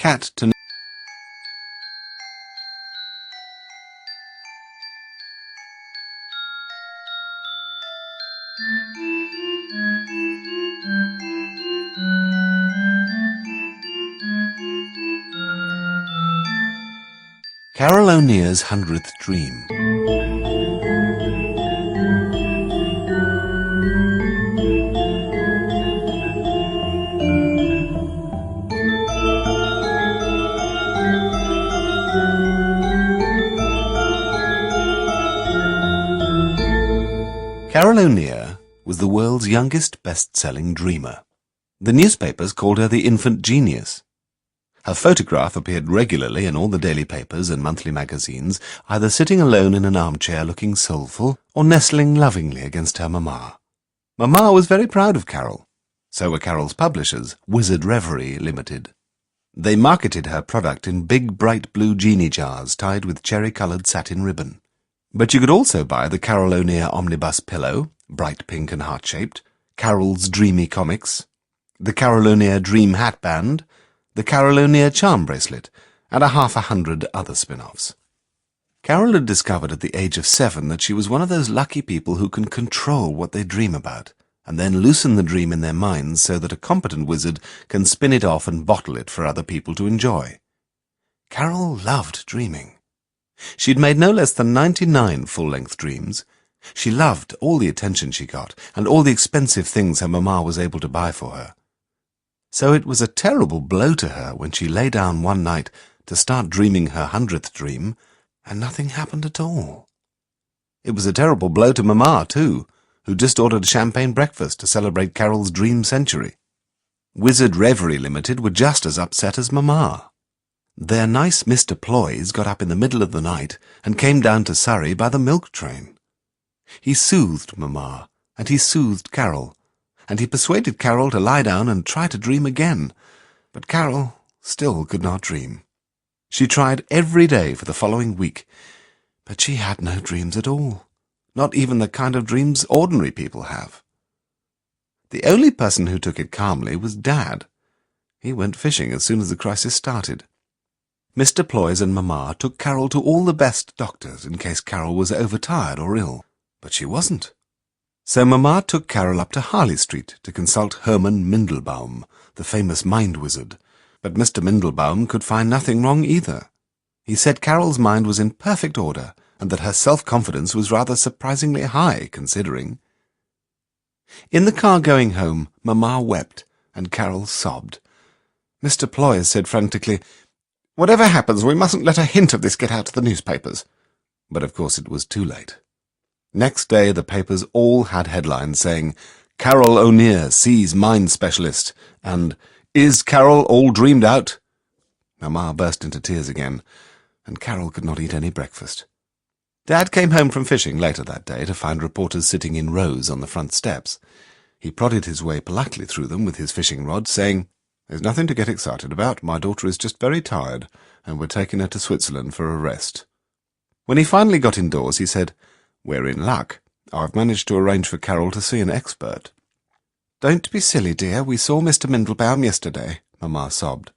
cat to Carol Oneir's 100th Dream. Carol Oneir was the world's youngest best-selling dreamer. The newspapers called her the infant genius. Her photograph appeared regularly in all the daily papers and monthly magazines, either sitting alone in an armchair looking soulful, or nestling lovingly against her mamma. Mamma was very proud of Carol. So were Carol's publishers, Wizard Reverie Limited. They marketed her product in big bright blue genie jars tied with cherry-coloured satin ribbon. But you could also buy the Carol Oneir omnibus pillow, bright pink and heart-shaped, Carol's Dreamy Comics, the Carol Oneir Dream Hatband, the Carol Oneir charm bracelet, and 100 other spin-offs. Carol had discovered at the age of 7 that she was one of those lucky people who can control what they dream about, and then loosen the dream in their minds so that a competent wizard can spin it off and bottle it for other people to enjoy. Carol loved dreaming. She'd made no less than 99 full-length dreams. She loved all the attention she got, and all the expensive things her mamma was able to buy for her. So it was a terrible blow to her when she lay down one night to start dreaming her 100th dream, and nothing happened at all. It was a terrible blow to mamma, too, who just ordered a champagne breakfast to celebrate Carol's dream century. Wizard Reverie Limited were just as upset as mamma. Their nice Mr. Ploys got up in the middle of the night and came down to Surrey by the milk train. He soothed mamma, and he soothed Carol, and he persuaded Carol to lie down and try to dream again, but Carol still could not dream. She tried every day for the following week, but she had no dreams at all, not even the kind of dreams ordinary people have. The only person who took it calmly was Dad. He went fishing as soon as the crisis started. Mr. Ploys and mamma took Carol to all the best doctors in case Carol was overtired or ill, but she wasn't. So mamma took Carol up to Harley Street to consult Herman Mindelbaum, the famous mind wizard, but Mr. Mindelbaum could find nothing wrong either. He said Carol's mind was in perfect order, and that her self-confidence was rather surprisingly high, considering. In the car going home, mamma wept, and Carol sobbed. Mr. Ploys said frantically, "Whatever happens, we mustn't let a hint of this get out to the newspapers." But of course it was too late. Next day the papers all had headlines saying, "Carol Oneir sees mind specialist," and "Is Carol all dreamed out?" Mamma burst into tears again, and Carol could not eat any breakfast. Dad came home from fishing later that day to find reporters sitting in rows on the front steps. He prodded his way politely through them with his fishing rod, saying, "There's nothing to get excited about. My daughter is just very tired, and we're taking her to Switzerland for a rest." When he finally got indoors, he said, "We're in luck. I've managed to arrange for Carol to see an expert." "Don't be silly, dear. We saw Mr. Mindelbaum yesterday," mamma sobbed.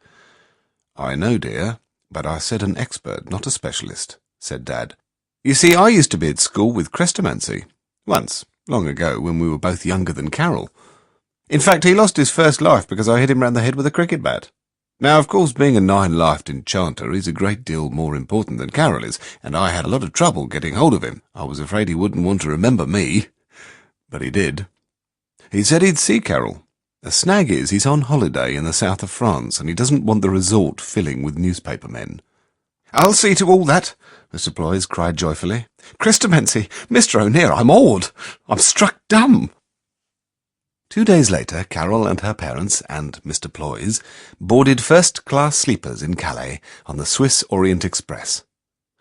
"I know, dear, but I said an expert, not a specialist," said Dad. "You see, I used to be at school with Chrestomanci. Once, long ago, when we were both younger than Carol. In fact, he lost his first life because I hit him round the head with a cricket bat. Now, of course, being a 9-lifed enchanter is a great deal more important than Carol is, and I had a lot of trouble getting hold of him. I was afraid he wouldn't want to remember me. But he did. He said he'd see Carol. The snag is he's on holiday in the south of France, and he doesn't want the resort filling with newspaper men. "I'll see to all that," Mr. Ploys cried joyfully. "Chrestomanci, Mr. Oneir, I'm awed. I'm struck dumb." 2 days later, Carol and her parents and Mr. Ploys boarded first-class sleepers in Calais on the Swiss Orient Express.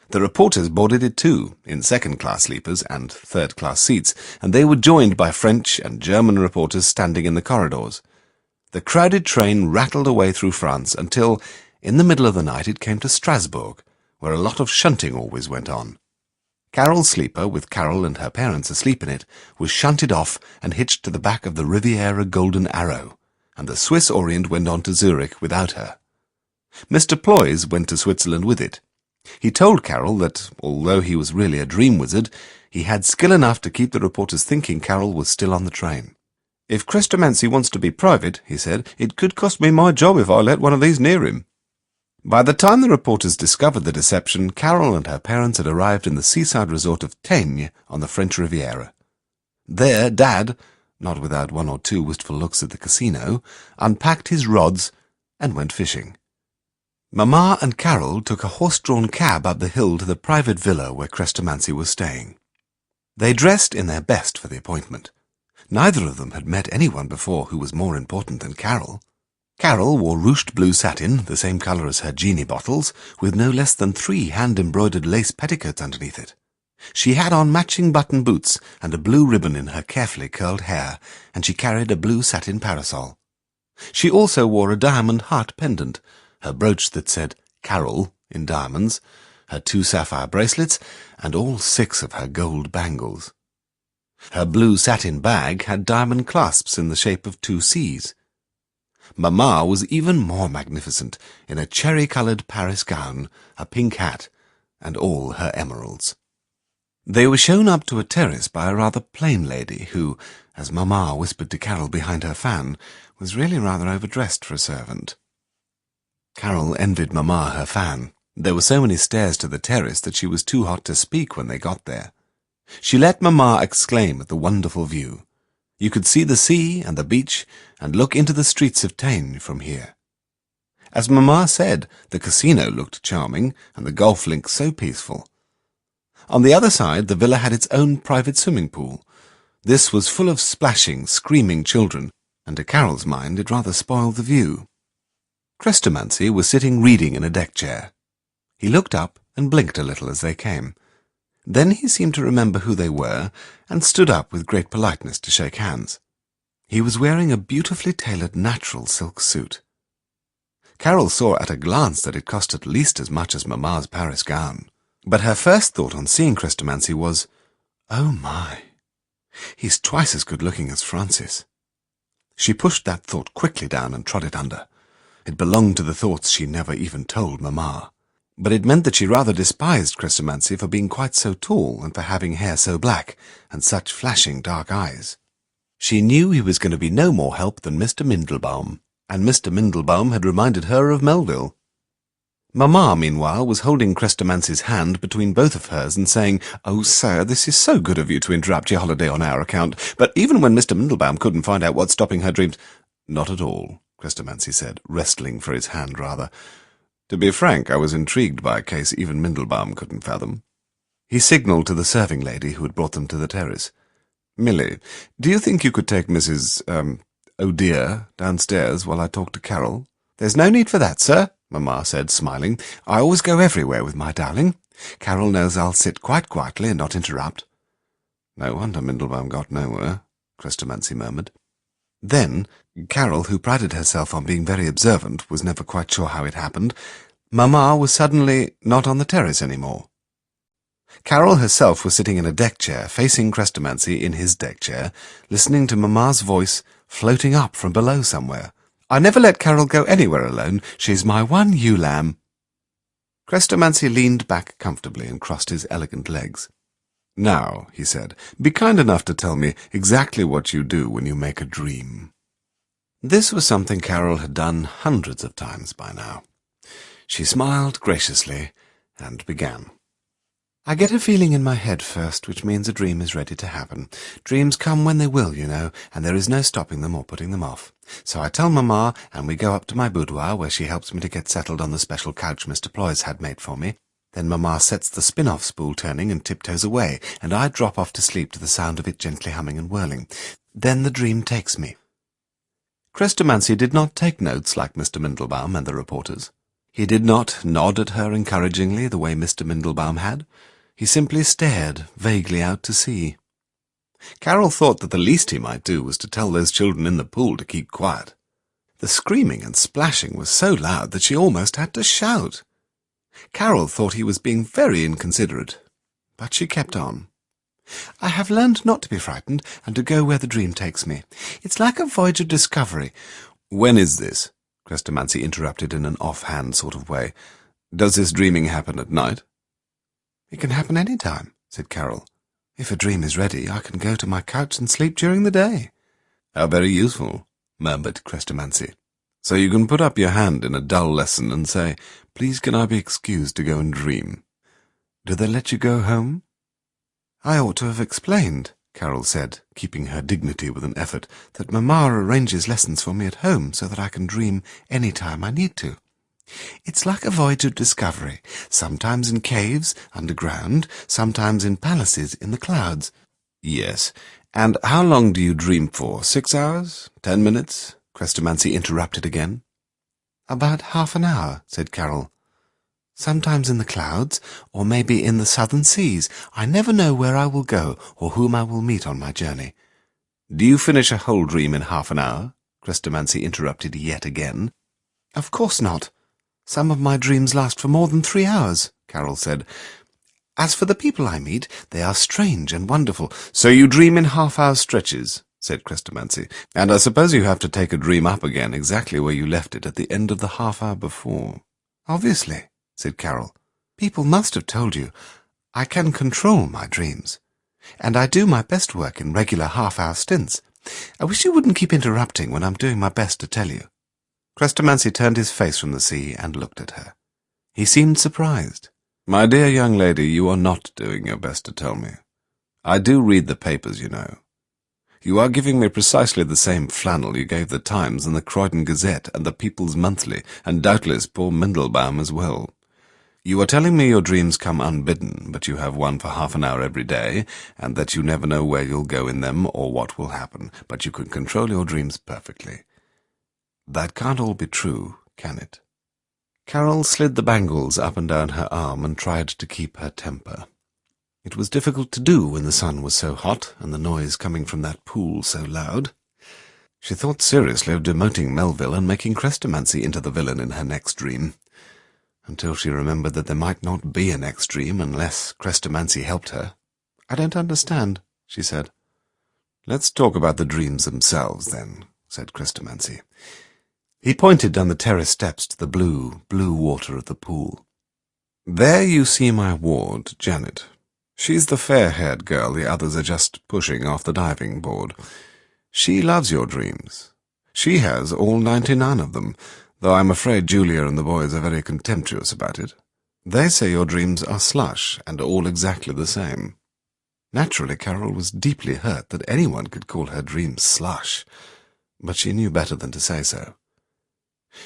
The reporters boarded it too, in second-class sleepers and third-class seats, and they were joined by French and German reporters standing in the corridors. The crowded train rattled away through France until, in the middle of the night, it came to Strasbourg, where a lot of shunting always went on. Carol's sleeper, with Carol and her parents asleep in it, was shunted off and hitched to the back of the Riviera Golden Arrow, and the Swiss Orient went on to Zurich without her. Mr. Ploys went to Switzerland with it. He told Carol that, although he was really a dream wizard, he had skill enough to keep the reporters thinking Carol was still on the train. "If Chrestomanci wants to be private," he said, "it could cost me my job if I let one of these near him." By the time the reporters discovered the deception, Carol and her parents had arrived in the seaside resort of Teigne on the French Riviera. There, Dad, not without one or two wistful looks at the casino, unpacked his rods and went fishing. Mamma and Carol took a horse-drawn cab up the hill to the private villa where Chrestomanci was staying. They dressed in their best for the appointment. Neither of them had met anyone before who was more important than Carol. Carol wore ruched blue satin, the same colour as her genie bottles, with no less than 3 hand-embroidered lace petticoats underneath it. She had on matching button boots and a blue ribbon in her carefully curled hair, and she carried a blue satin parasol. She also wore a diamond heart pendant, her brooch that said Carol in diamonds, her 2 sapphire bracelets, and all 6 of her gold bangles. Her blue satin bag had diamond clasps in the shape of 2 C's. Mamma was even more magnificent, in a cherry-coloured Paris gown, a pink hat, and all her emeralds. They were shown up to a terrace by a rather plain lady who, as Mamma whispered to Carol behind her fan, was really rather overdressed for a servant. Carol envied Mamma her fan. There were so many stairs to the terrace that she was too hot to speak when they got there. She let Mamma exclaim at the wonderful view. You could see the sea and the beach and look into the streets of Teigne from here. As Mamma said, the casino looked charming and the golf links so peaceful. On the other side, the villa had its own private swimming pool. This was full of splashing, screaming children, and to Carol's mind it rather spoiled the view. Chrestomanci was sitting reading in a deck chair. He looked up and blinked a little as they came. Then he seemed to remember who they were, and stood up with great politeness to shake hands. He was wearing a beautifully tailored natural silk suit. Carol saw at a glance that it cost at least as much as Mamma's Paris gown. But her first thought on seeing Chrestomanci was, "Oh my, he's twice as good-looking as Francis." She pushed that thought quickly down and trod it under. It belonged to the thoughts she never even told Mamma. But it meant that she rather despised Chrestomanci for being quite so tall and for having hair so black and such flashing dark eyes. She knew he was going to be no more help than Mr. Mindelbaum, and Mr. Mindelbaum had reminded her of Melville. Mamma, meanwhile, was holding Chrestomanci's hand between both of hers and saying, "Oh, sir, this is so good of you to interrupt your holiday on our account, but even when Mr. Mindelbaum couldn't find out what's stopping her dreams—" "Not at all," Chrestomanci said, wrestling for his hand rather. "To be frank, I was intrigued by a case even Mindelbaum couldn't fathom." He signalled to the serving lady who had brought them to the terrace. "Millie, do you think you could take Mrs. O'Dear downstairs while I talk to Carol?" "There's no need for that, sir," Mamma said, smiling. "I always go everywhere with my darling. Carol knows I'll sit quite quietly and not interrupt." "No wonder Mindelbaum got nowhere," Chrestomanci murmured. Then, Carol, who prided herself on being very observant, was never quite sure how it happened. Mamma was suddenly not on the terrace any more. Carol herself was sitting in a deck chair, facing Chrestomanci in his deck chair, listening to Mamma's voice floating up from below somewhere. "I never let Carol go anywhere alone. She's my one ewe lamb." Chrestomanci leaned back comfortably and crossed his elegant legs. "Now," he said, "be kind enough to tell me exactly what you do when you make a dream." This was something Carol had done hundreds of times by now. She smiled graciously and began. "I get a feeling in my head first, which means a dream is ready to happen. Dreams come when they will, you know, and there is no stopping them or putting them off. So I tell Mamma, and we go up to my boudoir, where she helps me to get settled on the special couch Mr. Ploys had made for me. Then Mamma sets the spin-off spool turning and tiptoes away, and I drop off to sleep to the sound of it gently humming and whirling. Then the dream takes me." Chrestomanci did not take notes like Mr. Mindelbaum and the reporters. He did not nod at her encouragingly the way Mr. Mindelbaum had. He simply stared vaguely out to sea. Carol thought that the least he might do was to tell those children in the pool to keep quiet. The screaming and splashing was so loud that she almost had to shout. Carol thought he was being very inconsiderate, but she kept on. "I have learned not to be frightened and to go where the dream takes me. It's like a voyage of discovery." "When is this?" Chrestomanci interrupted in an off-hand sort of way. "Does this dreaming happen at night?" "It can happen any time," said Carol. "If a dream is ready, I can go to my couch and sleep during the day." "How very useful," murmured Chrestomanci. "So you can put up your hand in a dull lesson and say, 'Please can I be excused to go and dream?' Do they let you go home?" "I ought to have explained," Carol said, keeping her dignity with an effort, "that Mamma arranges lessons for me at home so that I can dream any time I need to. It's like a voyage of discovery, sometimes in caves underground, sometimes in palaces in the clouds." "Yes, and how long do you dream for? 6 hours? 10 minutes?" Chrestomanci interrupted again. "About half an hour," said Carol. "Sometimes in the clouds, or maybe in the southern seas. I never know where I will go or whom I will meet on my journey." "Do you finish a whole dream in half an hour?" Chrestomanci interrupted yet again. "Of course not. Some of my dreams last for more than 3 hours," Carol said. "As for the people I meet, they are strange and wonderful." "So you dream in half-hour stretches," said Chrestomanci, "and I suppose you have to take a dream up again exactly where you left it at the end of the half-hour before." "Obviously," said Carol. "People must have told you. I can control my dreams, and I do my best work in regular half-hour stints. I wish you wouldn't keep interrupting when I'm doing my best to tell you." Chrestomanci turned his face from the sea and looked at her. He seemed surprised. "My dear young lady, you are not doing your best to tell me. I do read the papers, you know. You are giving me precisely the same flannel you gave the Times and the Croydon Gazette and the People's Monthly, and doubtless poor Mindelbaum as well. You are telling me your dreams come unbidden, but you have one for half an hour every day, and that you never know where you'll go in them or what will happen, but you can control your dreams perfectly. That can't all be true, can it?" Carol slid the bangles up and down her arm and tried to keep her temper. It was difficult to do when the sun was so hot and the noise coming from that pool so loud. She thought seriously of demoting Melville and making Chrestomanci into the villain in her next dream, until she remembered that there might not be a next dream unless Chrestomanci helped her. "I don't understand," she said. "Let's talk about the dreams themselves, then," said Chrestomanci. He pointed down the terrace steps to the blue water of the pool. "There you see my ward, Janet. She's the fair-haired girl the others are just pushing off the diving board. She loves your dreams. She has all 99 of them, though I'm afraid Julia and the boys are very contemptuous about it. They say your dreams are slush, and all exactly the same." Naturally, Carol was deeply hurt that anyone could call her dreams slush, but she knew better than to say so.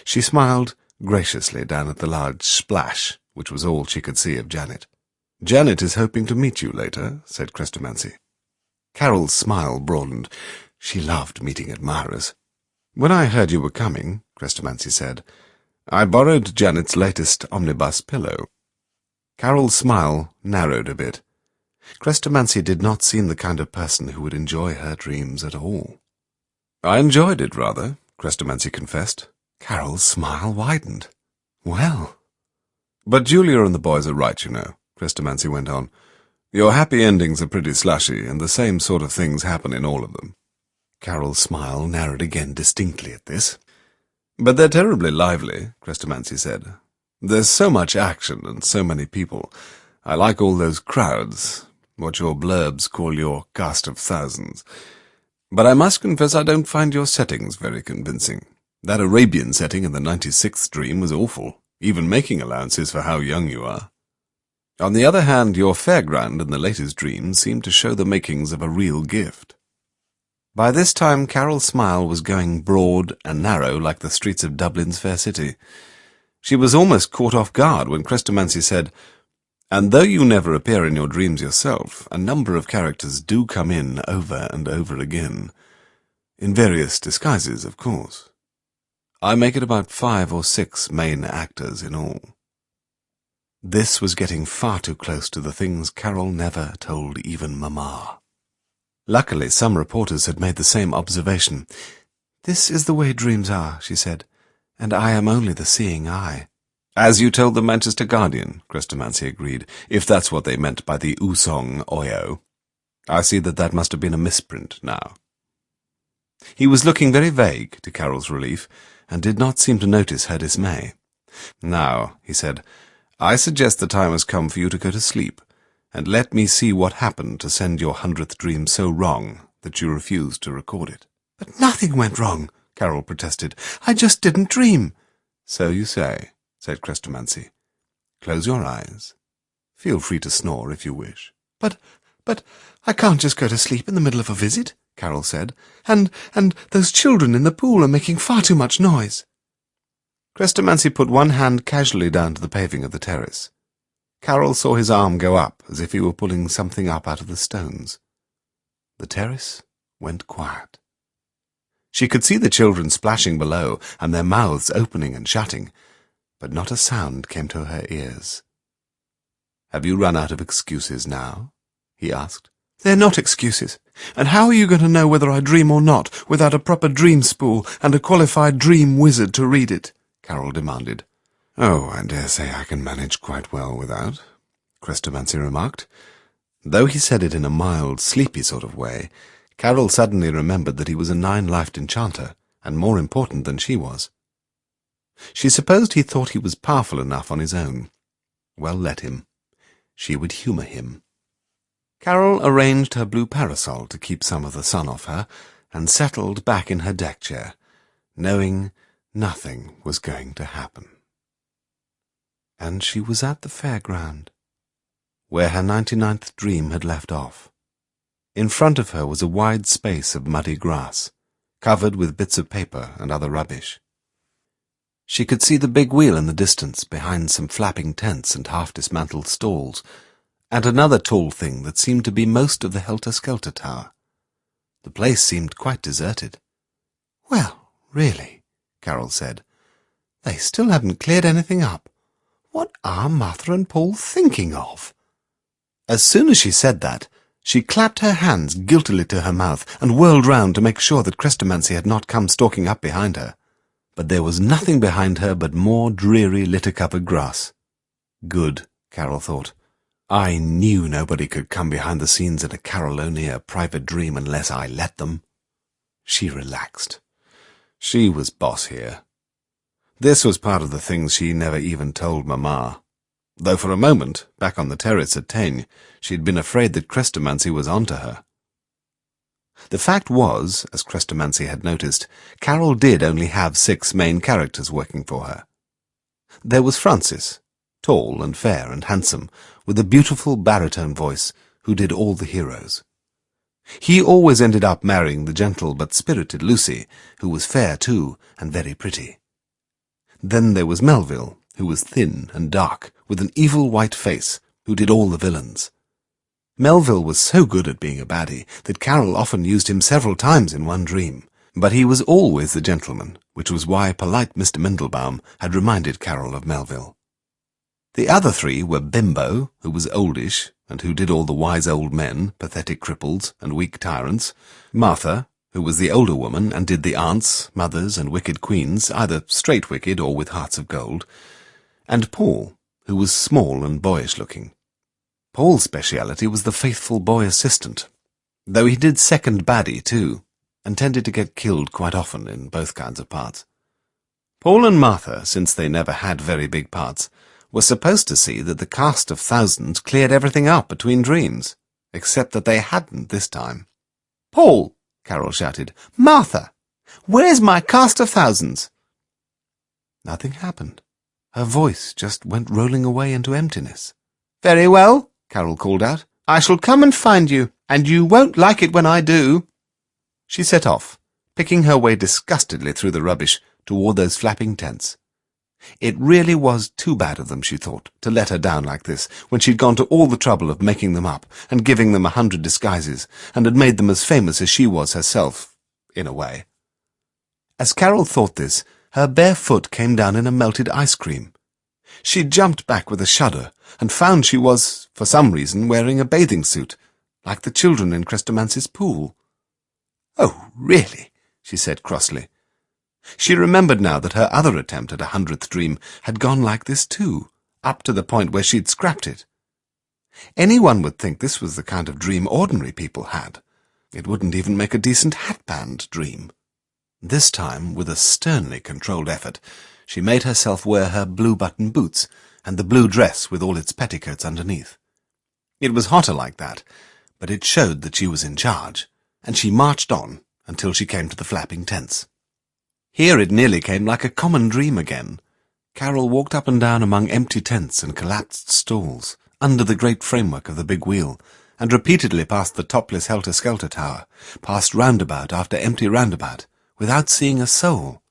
She smiled graciously down at the large splash, which was all she could see of Janet. "Janet is hoping to meet you later," said Chrestomanci. Carol's smile broadened. She loved meeting admirers. "When I heard you were coming," Chrestomanci said, "I borrowed Janet's latest omnibus pillow." Carol's smile narrowed a bit. Chrestomanci did not seem the kind of person who would enjoy her dreams at all. "I enjoyed it, rather," Chrestomanci confessed. Carol's smile widened. "Well—" "But Julia and the boys are right, you know," Chrestomanci went on. "Your happy endings are pretty slushy, and the same sort of things happen in all of them." Carol's smile narrowed again distinctly at this. "But they're terribly lively," Chrestomanci said. "There's so much action and so many people. I like all those crowds, what your blurbs call your cast of thousands. But I must confess I don't find your settings very convincing. That Arabian setting in the 96th dream was awful, even making allowances for how young you are. On the other hand, your fairground in the latest dream seemed to show the makings of a real gift." By this time Carol's smile was going broad and narrow like the streets of Dublin's fair city. She was almost caught off guard when Chrestomanci said, "And though you never appear in your dreams yourself, a number of characters do come in over and over again. In various disguises, of course. I make it about 5 or 6 main actors in all." This was getting far too close to the things Carol never told even Mamma. Luckily, some reporters had made the same observation. "This is the way dreams are," she said, "and I am only the seeing eye." "As you told the Manchester Guardian," Chrestomanci agreed, "if that's what they meant by the Usong Oyo. I see that must have been a misprint now." He was looking very vague, to Carol's relief, and did not seem to notice her dismay. "Now," he said, "I suggest the time has come for you to go to sleep, and let me see what happened to send your 100th dream so wrong that you refused to record it." "But nothing went wrong," Carol protested. "I just didn't dream." "So you say," said Chrestomanci. "Close your eyes. Feel free to snore if you wish." But I can't just go to sleep in the middle of a visit," Carol said. And those children in the pool are making far too much noise." Chrestomanci put one hand casually down to the paving of the terrace. Carol saw his arm go up as if he were pulling something up out of the stones. The terrace went quiet. She could see the children splashing below and their mouths opening and shutting, but not a sound came to her ears. "Have you run out of excuses now?" he asked. "They're not excuses. And how are you going to know whether I dream or not without a proper dream spool and a qualified dream wizard to read it?" Carol demanded. "Oh, I dare say I can manage quite well without," Chrestomanci remarked. Though he said it in a mild, sleepy sort of way, Carol suddenly remembered that he was a 9-lifed enchanter, and more important than she was. She supposed he thought he was powerful enough on his own. Well, let him. She would humour him. Carol arranged her blue parasol to keep some of the sun off her, and settled back in her deck chair, knowing nothing was going to happen. And she was at the fairground, where her 99th dream had left off. In front of her was a wide space of muddy grass, covered with bits of paper and other rubbish. She could see the big wheel in the distance behind some flapping tents and half-dismantled stalls, and another tall thing that seemed to be most of the helter-skelter tower. The place seemed quite deserted. "Well, really," Carol said, "they still haven't cleared anything up. What are Martha and Paul thinking of?" As soon as she said that, she clapped her hands guiltily to her mouth and whirled round to make sure that Chrestomanci had not come stalking up behind her. But there was nothing behind her but more dreary litter-covered grass. Good, Carol thought. I knew nobody could come behind the scenes in a Carol Oneir private dream unless I let them. She relaxed. She was boss here. This was part of the things she never even told Mamma, though for a moment, back on the terrace at Teigne, she'd been afraid that Chrestomanci was onto her. The fact was, as Chrestomanci had noticed, Carol did only have 6 main characters working for her. There was Francis, tall and fair and handsome, with a beautiful baritone voice, who did all the heroes. He always ended up marrying the gentle but spirited Lucy, who was fair too and very pretty. Then there was Melville, who was thin and dark, with an evil white face, who did all the villains. Melville was so good at being a baddie that Carol often used him several times in one dream, but he was always the gentleman, which was why polite Mr. Mindlebaum had reminded Carol of Melville. The other 3 were Bimbo, who was oldish, and who did all the wise old men, pathetic cripples, and weak tyrants, Martha, who was the older woman and did the aunts, mothers, and wicked queens, either straight wicked or with hearts of gold, and Paul, who was small and boyish-looking. Paul's speciality was the faithful boy assistant, though he did second baddie too, and tended to get killed quite often in both kinds of parts. Paul and Martha, since they never had very big parts, were supposed to see that the cast of thousands cleared everything up between dreams, except that they hadn't this time. "Paul!" Carol shouted. "Martha! Where's my cast of thousands?" Nothing happened. Her voice just went rolling away into emptiness. "Very well," Carol called out. "I shall come and find you, and you won't like it when I do." She set off, picking her way disgustedly through the rubbish toward those flapping tents. It really was too bad of them, she thought, to let her down like this, when she'd gone to all the trouble of making them up, and giving them 100 disguises, and had made them as famous as she was herself, in a way. As Carol thought this, her bare foot came down in a melted ice cream. She jumped back with a shudder, and found she was, for some reason, wearing a bathing suit, like the children in Chrestomanci's pool. "Oh, really?" she said crossly. She remembered now that her other attempt at a 100th dream had gone like this too, up to the point where she'd scrapped it. Anyone would think this was the kind of dream ordinary people had. It wouldn't even make a decent hatband dream. This time, with a sternly controlled effort, she made herself wear her blue-button boots and the blue dress with all its petticoats underneath. It was hotter like that, but it showed that she was in charge, and she marched on until she came to the flapping tents. Here it nearly came like a common dream again. Carol walked up and down among empty tents and collapsed stalls, under the great framework of the big wheel, and repeatedly past the topless helter-skelter tower, past roundabout after empty roundabout, without seeing a soul.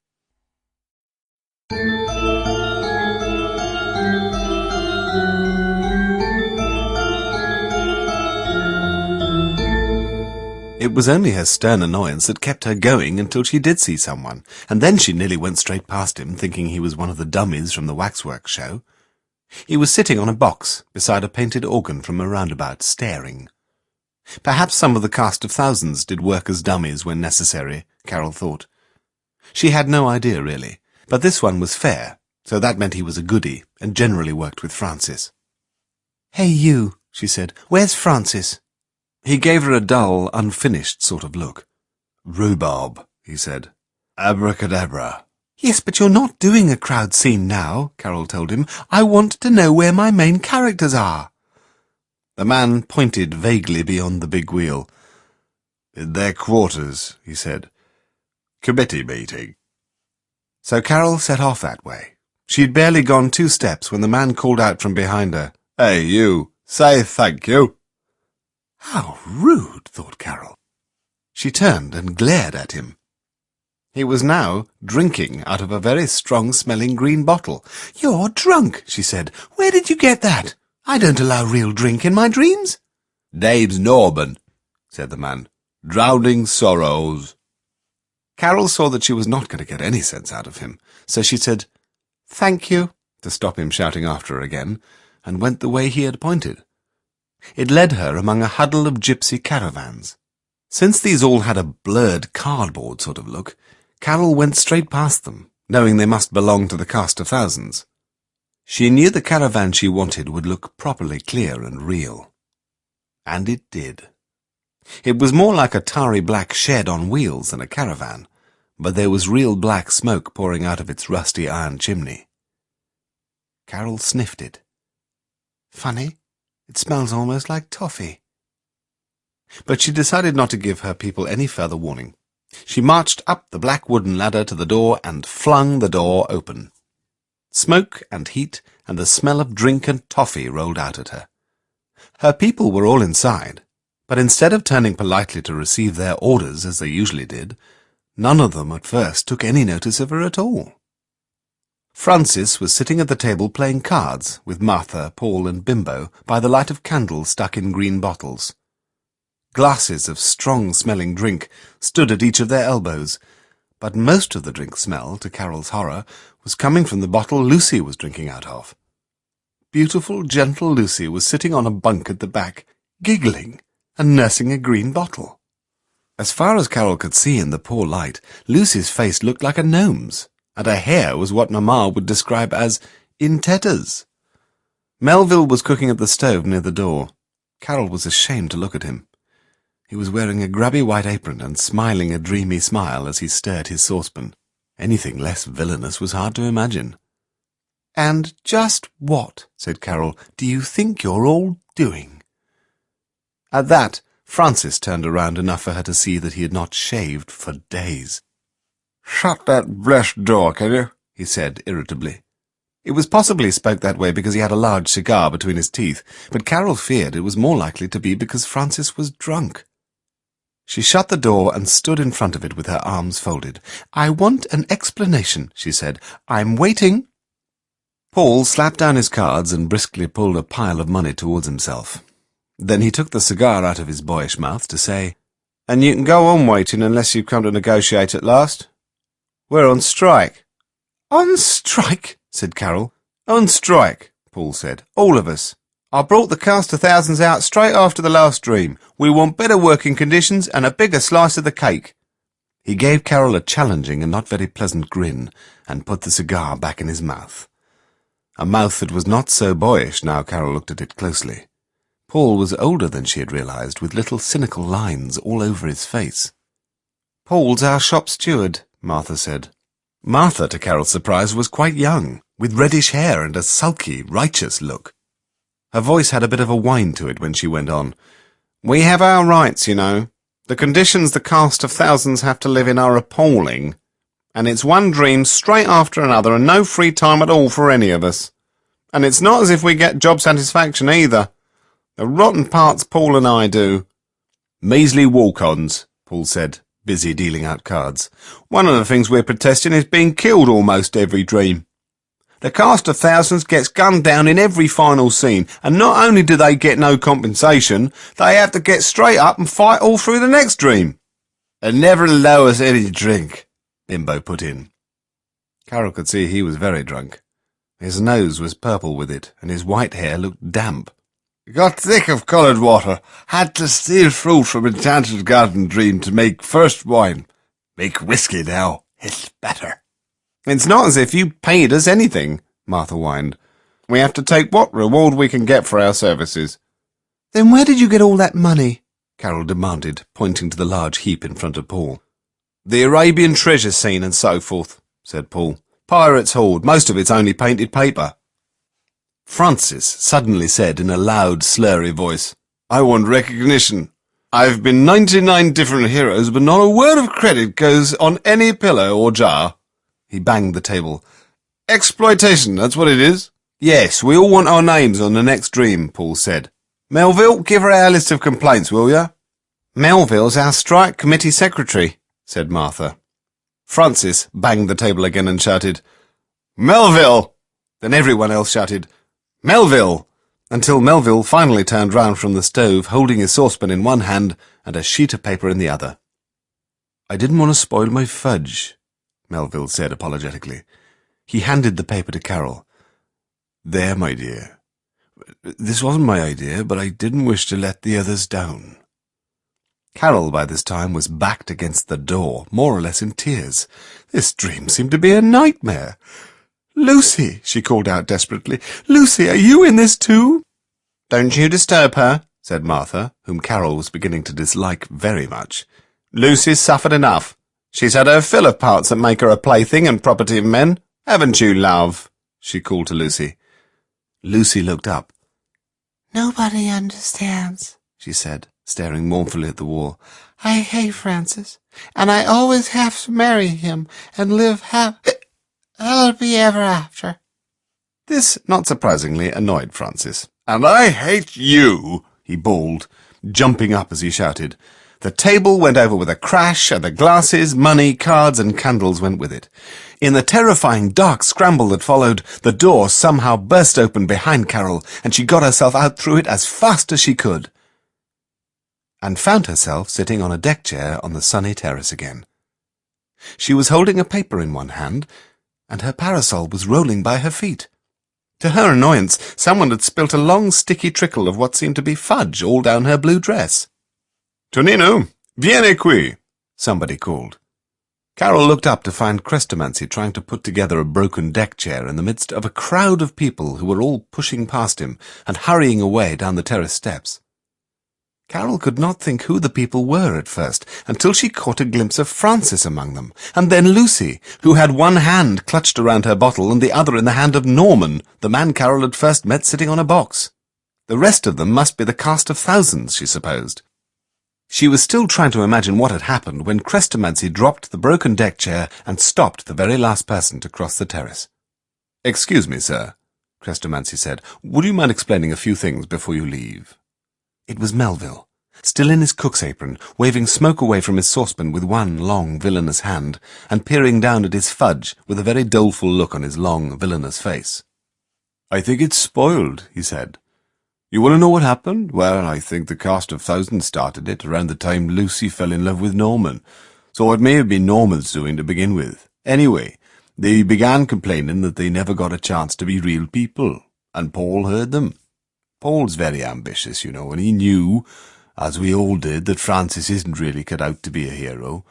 It was only her stern annoyance that kept her going until she did see someone, and then she nearly went straight past him, thinking he was one of the dummies from the waxwork show. He was sitting on a box beside a painted organ from a roundabout, staring. Perhaps some of the cast of thousands did work as dummies when necessary, Carol thought. She had no idea, really, but this one was fair, so that meant he was a goodie, and generally worked with Francis. "Hey, you," she said, "where's Francis?" He gave her a dull, unfinished sort of look. "Rhubarb," he said. "Abracadabra." "Yes, but you're not doing a crowd scene now," Carol told him. "I want to know where my main characters are." The man pointed vaguely beyond the big wheel. "In their quarters," he said. "Committee meeting." So Carol set off that way. She'd barely gone 2 steps when the man called out from behind her, "Hey, you, say thank you." How rude, thought Carol. She turned and glared at him. He was now drinking out of a very strong-smelling green bottle. "You're drunk," she said. "Where did you get that? I don't allow real drink in my dreams." "Name's Norman," said the man. "Drowning sorrows." Carol saw that she was not going to get any sense out of him, so she said, "Thank you," to stop him shouting after her again, and went the way he had pointed. It led her among a huddle of gypsy caravans. Since these all had a blurred cardboard sort of look, Carol went straight past them, knowing they must belong to the cast of thousands. She knew the caravan she wanted would look properly clear and real. And it did. It was more like a tarry black shed on wheels than a caravan, but there was real black smoke pouring out of its rusty iron chimney. Carol sniffed it. "Funny. It smells almost like toffee." But she decided not to give her people any further warning. She marched up the black wooden ladder to the door and flung the door open. Smoke and heat and the smell of drink and toffee rolled out at her. Her people were all inside, but instead of turning politely to receive their orders as they usually did, none of them at first took any notice of her at all. Francis was sitting at the table playing cards with Martha, Paul, and Bimbo by the light of candles stuck in green bottles. Glasses of strong-smelling drink stood at each of their elbows, but most of the drink smell, to Carol's horror, was coming from the bottle Lucy was drinking out of. Beautiful, gentle Lucy was sitting on a bunk at the back, giggling and nursing a green bottle. As far as Carol could see in the poor light, Lucy's face looked like a gnome's, and her hair was what Mamma would describe as in tatters. Melville was cooking at the stove near the door. Carol was ashamed to look at him. He was wearing a grubby white apron and smiling a dreamy smile as he stirred his saucepan. Anything less villainous was hard to imagine. "And just what," said Carol, "do you think you're all doing?" At that, Francis turned around enough for her to see that he had not shaved for days. "Shut that blessed door, can you?" he said irritably. It was possible he spoke that way because he had a large cigar between his teeth, but Carol feared it was more likely to be because Francis was drunk. She shut the door and stood in front of it with her arms folded. "I want an explanation," she said. "I'm waiting." Paul slapped down his cards and briskly pulled a pile of money towards himself. Then he took the cigar out of his boyish mouth to say, "And you can go on waiting unless you've come to negotiate at last. We're on strike." "On strike?" said Carol. "On strike," Paul said. "All of us. I brought the cast of thousands out straight after the last dream. We want better working conditions and a bigger slice of the cake." He gave Carol a challenging and not very pleasant grin and put the cigar back in his mouth. A mouth that was not so boyish now Carol looked at it closely. Paul was older than she had realized, with little cynical lines all over his face. "Paul's our shop steward," Martha said. Martha, to Carol's surprise, was quite young, with reddish hair and a sulky, righteous look. Her voice had a bit of a whine to it when she went on. We have our rights, you know. The conditions the cast of thousands have to live in are appalling. And it's one dream straight after another and no free time at all for any of us. And it's not as if we get job satisfaction either. The rotten parts Paul and I do. Measly walk-ons, Paul said, busy dealing out cards. One of the things we're protesting is being killed almost every dream. The cast of thousands gets gunned down in every final scene, and not only do they get no compensation, they have to get straight up and fight all through the next dream. And never allow us any drink, Bimbo put in. Carol could see he was very drunk. His nose was purple with it, and his white hair looked damp. Got thick of coloured water. Had to steal fruit from Enchanted Garden Dream to make first wine. Make whiskey now. It's better. It's not as if you paid us anything, Martha whined. We have to take what reward we can get for our services. Then where did you get all that money? Carol demanded, pointing to the large heap in front of Paul. The Arabian treasure scene and so forth, said Paul. Pirates' hoard, most of it's only painted paper. Francis suddenly said in a loud, slurry voice, I want recognition. I've been 99 different heroes, but not a word of credit goes on any pillow or jar. He banged the table. Exploitation, that's what it is. Yes, we all want our names on the next dream, Paul said. Melville, give her our list of complaints, will you? Melville's our strike committee secretary, said Martha. Francis banged the table again and shouted, Melville! Then everyone else shouted, Melville! Until Melville finally turned round from the stove, holding his saucepan in one hand and a sheet of paper in the other. I didn't want to spoil my fudge, Melville said apologetically. He handed the paper to Carol. There, my dear. This wasn't my idea, but I didn't wish to let the others down. Carol, by this time, was backed against the door, more or less in tears. This dream seemed to be a nightmare. Lucy, she called out desperately. Lucy, are you in this too? Don't you disturb her, said Martha, whom Carol was beginning to dislike very much. Lucy's suffered enough. She's had her fill of parts that make her a plaything and property of men. Haven't you, love? She called to Lucy. Lucy looked up. Nobody understands, she said, staring mournfully at the wall. I hate Francis, and I always have to marry him and live happily ever after. This, not surprisingly, annoyed Francis. And I hate you, he bawled, jumping up as he shouted. The table went over with a crash, and the glasses, money, cards, and candles went with it. In the terrifying dark scramble that followed, the door somehow burst open behind Carol, and she got herself out through it as fast as she could, and found herself sitting on a deck chair on the sunny terrace again. She was holding a paper in one hand, and her parasol was rolling by her feet. To her annoyance, someone had spilt a long sticky trickle of what seemed to be fudge all down her blue dress. Tonino, vieni qui, somebody called. Carol looked up to find Chrestomanci trying to put together a broken deck chair in the midst of a crowd of people who were all pushing past him and hurrying away down the terrace steps. Carol could not think who the people were at first, until she caught a glimpse of Francis among them, and then Lucy, who had one hand clutched around her bottle and the other in the hand of Norman, the man Carol had first met sitting on a box. The rest of them must be the cast of thousands, she supposed. She was still trying to imagine what had happened when Chrestomanci dropped the broken deck chair and stopped the very last person to cross the terrace. "Excuse me, sir," Chrestomanci said. "Would you mind explaining a few things before you leave?" It was Melville, still in his cook's apron, waving smoke away from his saucepan with one long, villainous hand, and peering down at his fudge with a very doleful look on his long, villainous face. "I think it's spoiled," he said. "You want to know what happened? Well, I think the cast of thousands started it around the time Lucy fell in love with Norman, so it may have been Norman's doing to begin with. Anyway, they began complaining that they never got a chance to be real people, and Paul heard them. Paul's very ambitious, you know, and he knew, as we all did, that Francis isn't really cut out to be a hero."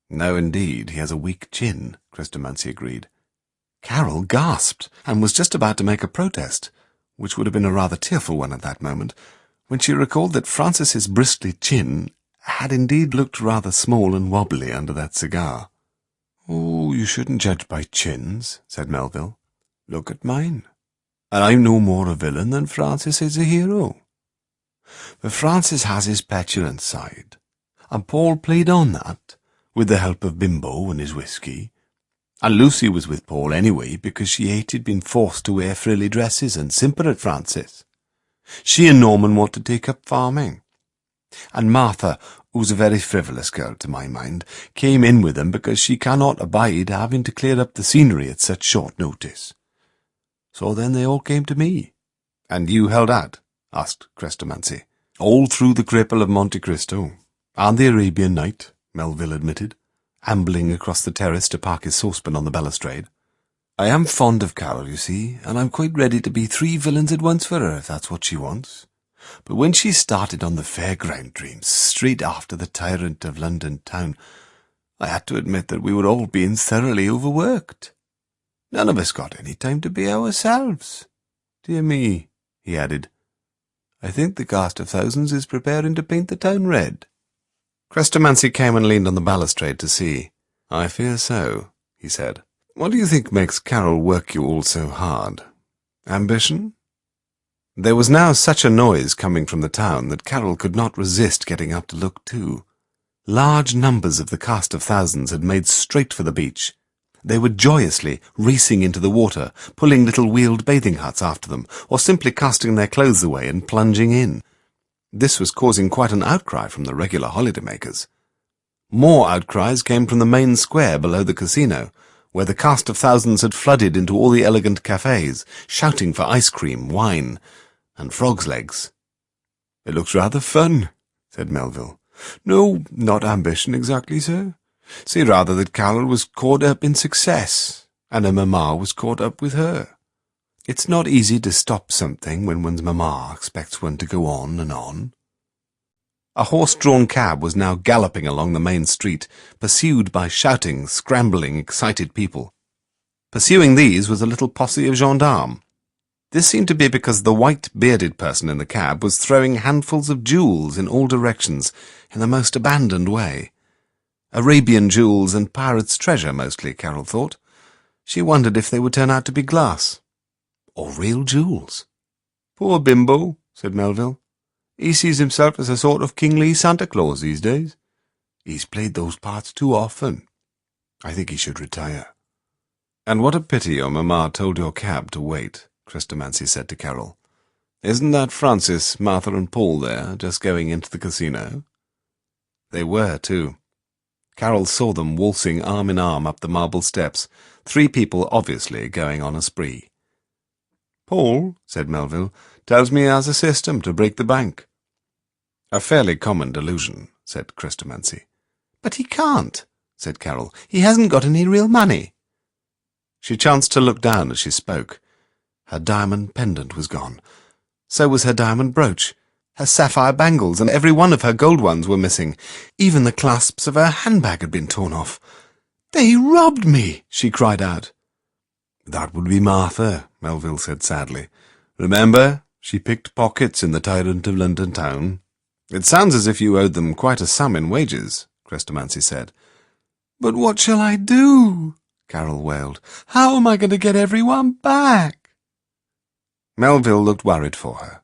"No, indeed, he has a weak chin," Chrestomanci agreed. Carol gasped, and was just about to make a protest, which would have been a rather tearful one at that moment, when she recalled that Francis's bristly chin had indeed looked rather small and wobbly under that cigar. "Oh, you shouldn't judge by chins," said Melville. "Look at mine. And I'm no more a villain than Francis is a hero. But Francis has his petulant side, and Paul played on that, with the help of Bimbo and his whiskey. And Lucy was with Paul anyway, because she hated being forced to wear frilly dresses and simper at Francis. She and Norman want to take up farming. And Martha, who's a very frivolous girl to my mind, came in with them because she cannot abide having to clear up the scenery at such short notice. So then they all came to me." "And you held out?" asked Chrestomanci. "All through the cripple of Monte Cristo, and the Arabian Night," Melville admitted, ambling across the terrace to park his saucepan on the balustrade. "I am fond of Carol, you see, and I'm quite ready to be 3 villains at once for her, if that's what she wants. But when she started on the fairground dreams, straight after the Tyrant of London Town, I had to admit that we were all being thoroughly overworked. None of us got any time to be ourselves. Dear me," he added, "I think the cast of thousands is preparing to paint the town red." Chrestomanci came and leaned on the balustrade to see. "I fear so," he said. "What do you think makes Carol work you all so hard? Ambition?" There was now such a noise coming from the town that Carol could not resist getting up to look too. Large numbers of the cast of thousands had made straight for the beach. They were joyously racing into the water, pulling little wheeled bathing huts after them, or simply casting their clothes away and plunging in. This was causing quite an outcry from the regular holidaymakers. More outcries came from the main square below the casino, where the cast of thousands had flooded into all the elegant cafes, shouting for ice cream, wine, and frogs' legs. "It looks rather fun," said Melville. "No, not ambition exactly, sir. Say rather that Carol was caught up in success, and her mamma was caught up with her. It's not easy to stop something when one's mamma expects one to go on and on." A horse-drawn cab was now galloping along the main street, pursued by shouting, scrambling, excited people. Pursuing these was a little posse of gendarmes. This seemed to be because the white-bearded person in the cab was throwing handfuls of jewels in all directions in the most abandoned way. Arabian jewels and pirates' treasure, mostly, Carol thought. She wondered if they would turn out to be glass. Or real jewels. "Poor Bimbo," said Melville. "He sees himself as a sort of kingly Santa Claus these days. He's played those parts too often. I think he should retire." "And what a pity your mamma told your cab to wait," Chrestomanci said to Carol. "Isn't that Francis, Martha and Paul there, just going into the casino?" They were, too. Carol saw them waltzing arm in arm up the marble steps, 3 people obviously going on a spree. "Paul," said Melville, "tells me he has a system to break the bank." "A fairly common delusion," said Chrestomanci. "But he can't," said Carol. "He hasn't got any real money." She chanced to look down as she spoke. Her diamond pendant was gone. So was her diamond brooch. Her sapphire bangles and every one of her gold ones were missing. Even the clasps of her handbag had been torn off. "They robbed me!" she cried out. "That would be Martha," Melville said sadly. "Remember, she picked pockets in the Tyrant of London Town." "It sounds as if you owed them quite a sum in wages," Chrestomanci said. "But what shall I do?" Carol wailed. "How am I going to get everyone back?" Melville looked worried for her.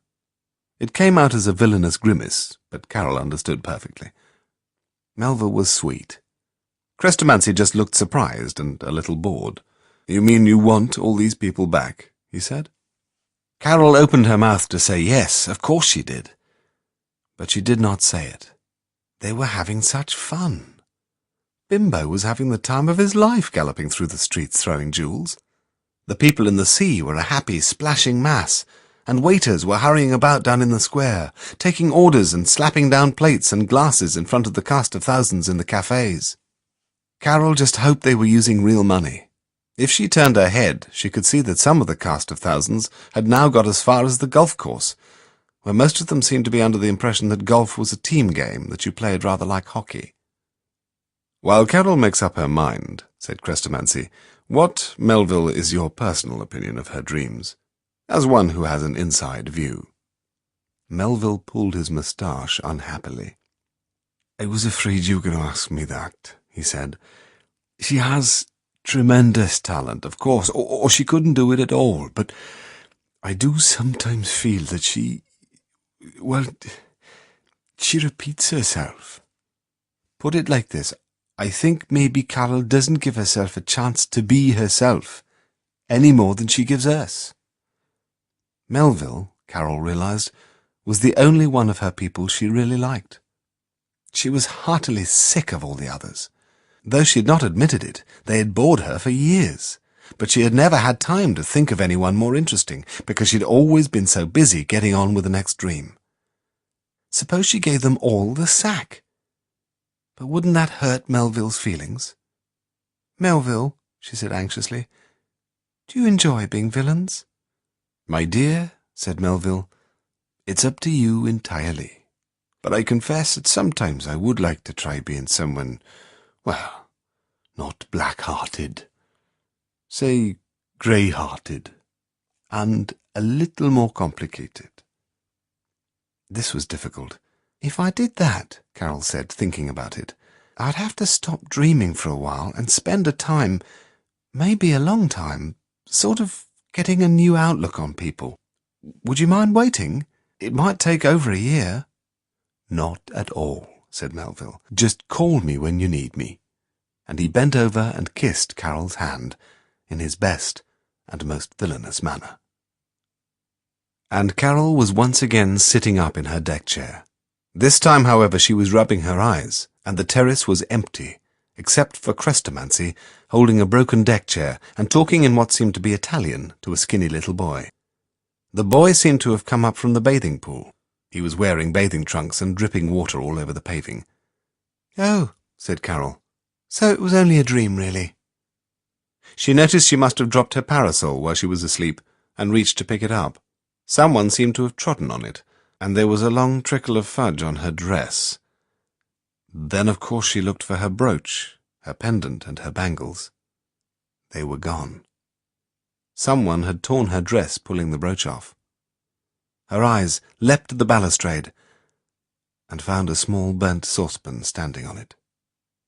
It came out as a villainous grimace, but Carol understood perfectly. Melville was sweet. Chrestomanci just looked surprised and a little bored. "You mean you want all these people back?" he said. Carol opened her mouth to say yes, of course she did. But she did not say it. They were having such fun. Bimbo was having the time of his life galloping through the streets throwing jewels. The people in the sea were a happy, splashing mass, and waiters were hurrying about down in the square, taking orders and slapping down plates and glasses in front of the cast of thousands in the cafes. Carol just hoped they were using real money. If she turned her head, she could see that some of the cast of thousands had now got as far as the golf course, where most of them seemed to be under the impression that golf was a team game that you played rather like hockey. "While Carol makes up her mind," said Chrestomanci, "what, Melville, is your personal opinion of her dreams, as one who has an inside view?" Melville pulled his moustache unhappily. "I was afraid you were going to ask me that," he said. She has tremendous talent, of course, or she couldn't do it at all, but I do sometimes feel that she repeats herself. Put it like this, I think maybe Carol doesn't give herself a chance to be herself, any more than she gives us. Melville, Carol realized, was the only one of her people she really liked. She was heartily sick of all the others. Though she had not admitted it, they had bored her for years. But she had never had time to think of anyone more interesting, because she'd always been so busy getting on with the next dream. Suppose she gave them all the sack? But wouldn't that hurt Melville's feelings? "Melville," she said anxiously, "do you enjoy being villains?" "My dear," said Melville, "it's up to you entirely. But I confess that sometimes I would like to try being someone, well, not black-hearted. Say grey-hearted, and a little more complicated." This was difficult. "If I did that," Carol said, thinking about it, "I'd have to stop dreaming for a while and spend a time, maybe a long time, sort of getting a new outlook on people. Would you mind waiting? It might take over a year." "Not at all," said Melville. "Just call me when you need me." And he bent over and kissed Carol's hand in his best and most villainous manner. And Carol was once again sitting up in her deck chair. This time, however, she was rubbing her eyes, and the terrace was empty, except for Chrestomanci, holding a broken deck chair and talking in what seemed to be Italian to a skinny little boy. The boy seemed to have come up from the bathing pool. He was wearing bathing trunks and dripping water all over the paving. "Oh," said Carol, "so it was only a dream, really." She noticed she must have dropped her parasol while she was asleep, and reached to pick it up. Someone seemed to have trodden on it, and there was a long trickle of fudge on her dress. Then, of course, she looked for her brooch, her pendant, and her bangles. They were gone. Someone had torn her dress, pulling the brooch off. Her eyes leapt to the balustrade, and found a small burnt saucepan standing on it.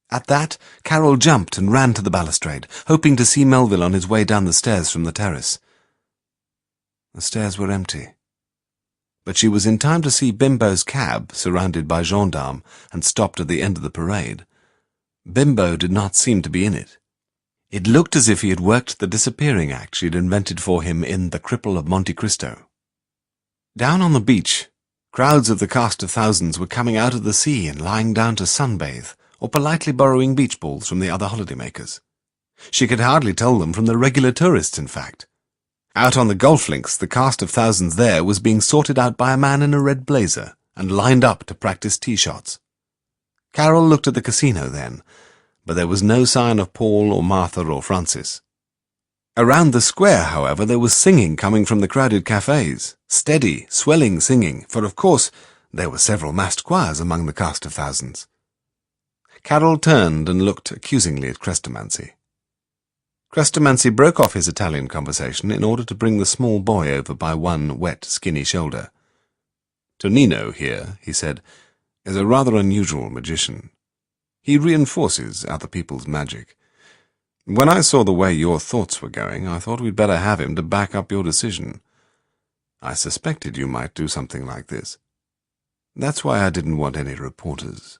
At that, Carol jumped and ran to the balustrade, hoping to see Melville on his way down the stairs from the terrace. The stairs were empty. But she was in time to see Bimbo's cab, surrounded by gendarmes, and stopped at the end of the parade. Bimbo did not seem to be in it. It looked as if he had worked the disappearing act she had invented for him in The Cripple of Monte Cristo. Down on the beach, crowds of the cast of thousands were coming out of the sea and lying down to sunbathe, or politely borrowing beach balls from the other holidaymakers. She could hardly tell them from the regular tourists, in fact. Out on the golf links, the cast of thousands there was being sorted out by a man in a red blazer, and lined up to practice tee shots. Carol looked at the casino then, but there was no sign of Paul or Martha or Francis. Around the square, however, there was singing coming from the crowded cafes, steady, swelling singing, for of course there were several massed choirs among the cast of thousands. Carol turned and looked accusingly at Chrestomanci. Chrestomanci broke off his Italian conversation in order to bring the small boy over by one wet, skinny shoulder. "Tonino here," he said, "is a rather unusual magician. He reinforces other people's magic. When I saw the way your thoughts were going, I thought we'd better have him to back up your decision. I suspected you might do something like this. That's why I didn't want any reporters.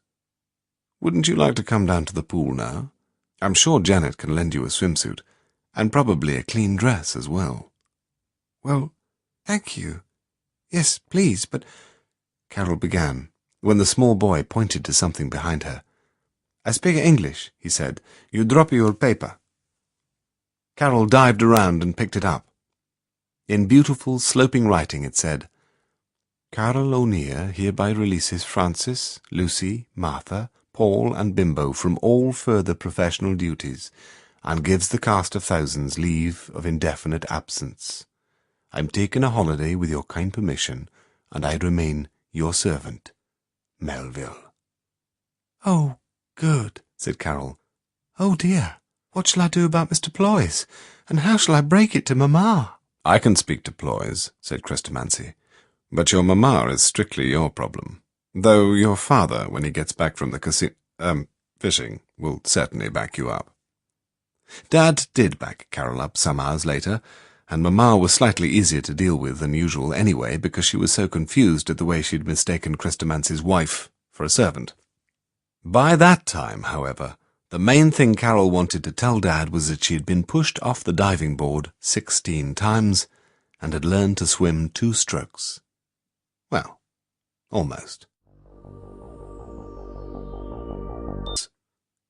Wouldn't you like to come down to the pool now? I'm sure Janet can lend you a swimsuit, and probably a clean dress as well." "Well, thank you. Yes, please, but—" Carol began, when the small boy pointed to something behind her. "I speak English," he said. "You drop your paper." Carol dived around and picked it up. In beautiful, sloping writing it said, "Carol Oneir hereby releases Francis, Lucy, Martha, Paul and Bimbo from all further professional duties, and gives the cast of thousands leave of indefinite absence. I'm taking a holiday with your kind permission, and I remain your servant, Melville." "Oh, good," said Carol. "Oh dear, what shall I do about Mr. Ploys, and how shall I break it to Mamma?" "I can speak to Ploys," said Chrestomanci, "but your mamma is strictly your problem. Though your father, when he gets back from the fishing, will certainly back you up." Dad did back Carol up some hours later, and Mamma was slightly easier to deal with than usual anyway, because she was so confused at the way she'd mistaken Chrestomanci's wife for a servant. By that time, however, the main thing Carol wanted to tell Dad was that she had been pushed off the diving board 16 times and had learned to swim 2 strokes. Well, almost.